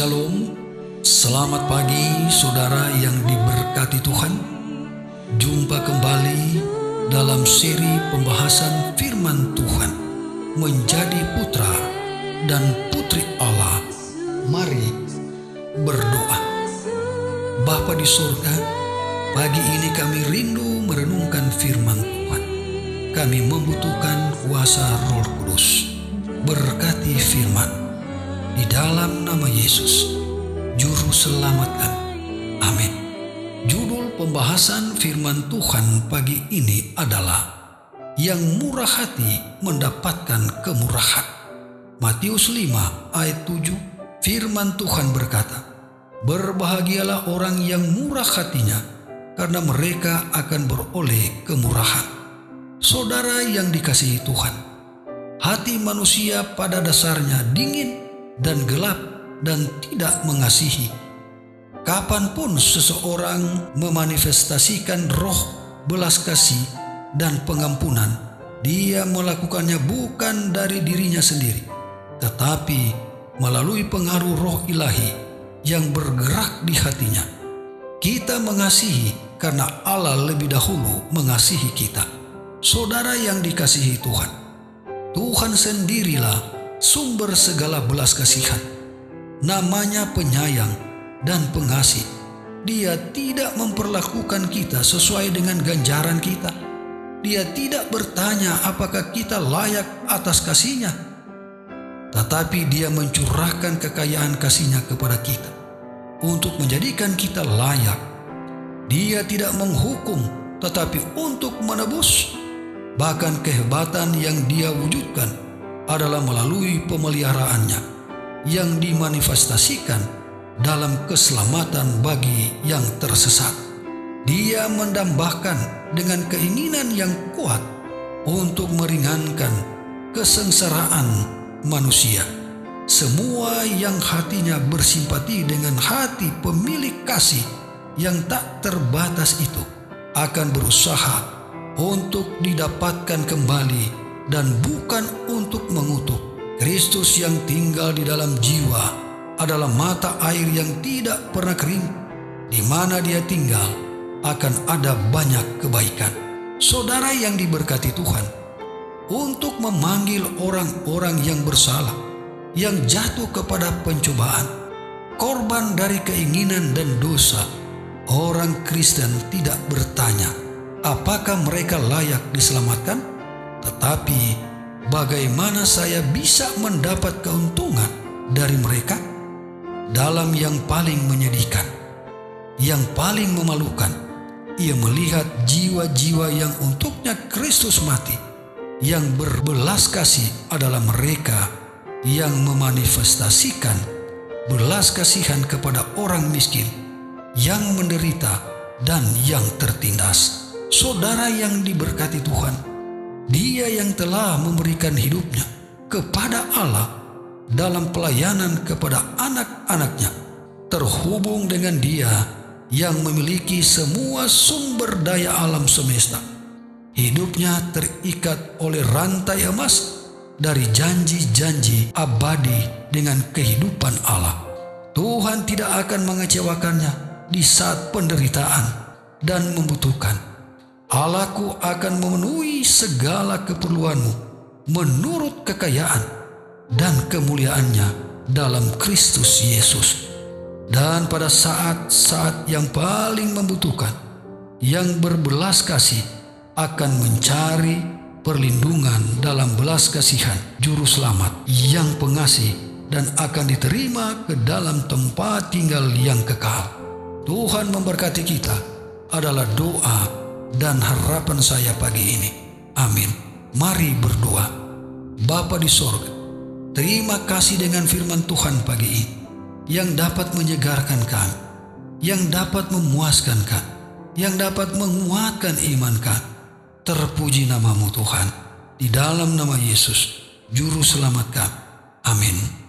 Shalom, selamat pagi saudara yang diberkati Tuhan. Jumpa kembali dalam seri pembahasan firman Tuhan, menjadi putra dan putri Allah. Mari berdoa. Bapa di surga, pagi ini kami rindu merenungkan firman Tuhan. Kami membutuhkan kuasa Roh Kudus. Berkati firman di dalam nama Yesus, Juru Selamat kami. Amin. Judul pembahasan firman Tuhan pagi ini adalah yang murah hati mendapatkan kemurahan. Matius 5 ayat 7, firman Tuhan berkata, berbahagialah orang yang murah hatinya, karena mereka akan beroleh kemurahan. Saudara yang dikasihi Tuhan, hati manusia pada dasarnya dingin dan gelap dan tidak mengasihi. Kapanpun seseorang memanifestasikan roh belas kasih dan pengampunan, dia melakukannya bukan dari dirinya sendiri, tetapi melalui pengaruh roh ilahi yang bergerak di hatinya. Kita mengasihi karena Allah lebih dahulu mengasihi kita. Saudara yang dikasihi Tuhan, Tuhan sendirilah sumber segala belas kasihan. Namanya penyayang dan pengasih. Dia tidak memperlakukan kita sesuai dengan ganjaran kita. Dia tidak bertanya apakah kita layak atas kasihnya, tetapi dia mencurahkan kekayaan kasihnya kepada kita untuk menjadikan kita layak. Dia tidak menghukum, tetapi untuk menebus. Bahkan kehebatan yang dia wujudkan adalah melalui pemeliharaannya yang dimanifestasikan dalam keselamatan bagi yang tersesat. Dia mendambakan dengan keinginan yang kuat untuk meringankan kesengsaraan manusia. Semua yang hatinya bersimpati dengan hati pemilik kasih yang tak terbatas itu akan berusaha untuk didapatkan kembali dan bukan untuk mengutuk. Kristus yang tinggal di dalam jiwa adalah mata air yang tidak pernah kering. Di mana dia tinggal akan ada banyak kebaikan. Saudara yang diberkati Tuhan, untuk memanggil orang-orang yang bersalah, yang jatuh kepada pencobaan, korban dari keinginan dan dosa, orang Kristen tidak bertanya apakah mereka layak diselamatkan, tetapi bagaimana saya bisa mendapat keuntungan dari mereka. Dalam yang paling menyedihkan, yang paling memalukan, ia melihat jiwa-jiwa yang untuknya Kristus mati. Yang berbelas kasih adalah mereka yang memanifestasikan belas kasihan kepada orang miskin, yang menderita dan yang tertindas. Saudara yang diberkati Tuhan, dia yang telah memberikan hidupnya kepada Allah dalam pelayanan kepada anak-anaknya, terhubung dengan dia yang memiliki semua sumber daya alam semesta. Hidupnya terikat oleh rantai emas dari janji-janji abadi dengan kehidupan Allah. Tuhan tidak akan mengecewakannya di saat penderitaan dan membutuhkan. Allahku akan memenuhi segala keperluanmu menurut kekayaan dan kemuliaannya dalam Kristus Yesus. Dan pada saat-saat yang paling membutuhkan, yang berbelas kasih akan mencari perlindungan dalam belas kasihan Juru Selamat yang pengasih, dan akan diterima ke dalam tempat tinggal yang kekal. Tuhan memberkati kita adalah doa dan harapan saya pagi ini. Amin. Mari berdoa. Bapa di sorga, terima kasih dengan firman Tuhan pagi ini yang dapat menyegarkan kami, yang dapat memuaskan kami, yang dapat menguatkan iman kami. Terpuji namamu Tuhan, di dalam nama Yesus, Juru Selamat kami. Amin.